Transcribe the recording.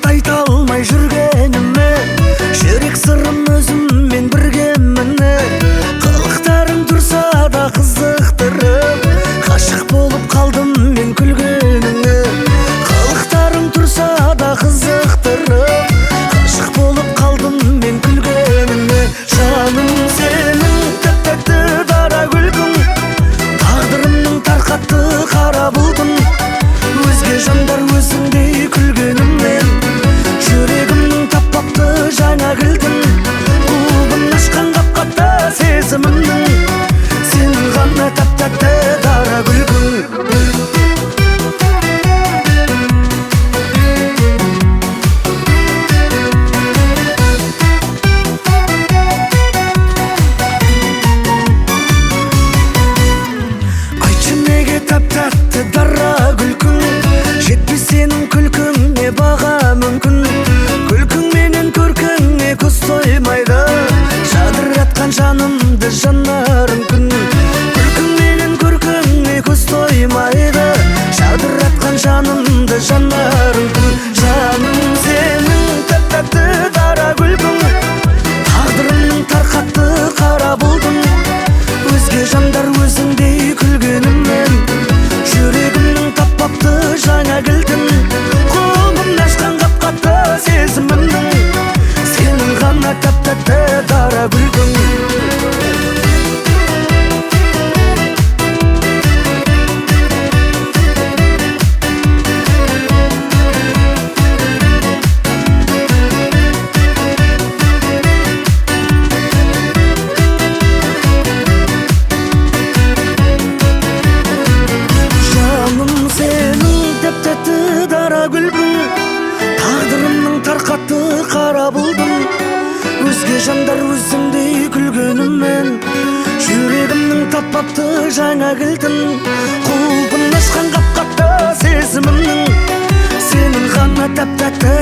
айта алмай жүргеніме, жүрек сырым өзіммен біргемін. Қылықтарың тұрса да қызықтырып, ғашық болып қалдым мен күлгеніңе. Қылықтарың тұрса да қызықтырып, ғашық болып қалдым мен күлгеніңе. Жаным сенің тәтті дара күлкің, тағдырымның тарқатты қара бұлтын. Өзге жандар өзіңдей күлгеніммен, жүрегімнің таппапты жаңа кілтін. Құлбын ашқан қап-қатты сезімімнің, сенің ғана тәп-тәтті дара күлкің. Айтшы неге тәп-тәтті дара күлкің, жетпес сенің күлкіңе баға мүмкін. Күлкіңменен көркіңе көз тоймайды, жадыратқан жанымды жанарың күн. Күлкіңменен көркіңе көз тоймайды, жадыратқан жанымды жанарың күн. Жаным сенің тәп-тәтті дара күлкің, тағдырымның тарқатты қара бұлтын. Өзге жандар өзіңдей күлгеніммен, жүрегімнің таппапты жаңа кілтін. Қолымды ашқан қап-қатты сезімімнің, сенің ғана тәп-тәтті дара күлкің. Тәтті дара күлкің, тағдырымның тарқатты қара бұлтын. Өзге жандар өзіңдей күлгеніммен, жүрегімнің таппапты жаңа кілтін. Құлпын ашқан қап-қатты сезімімнің, сенің ғана тәп-тәтті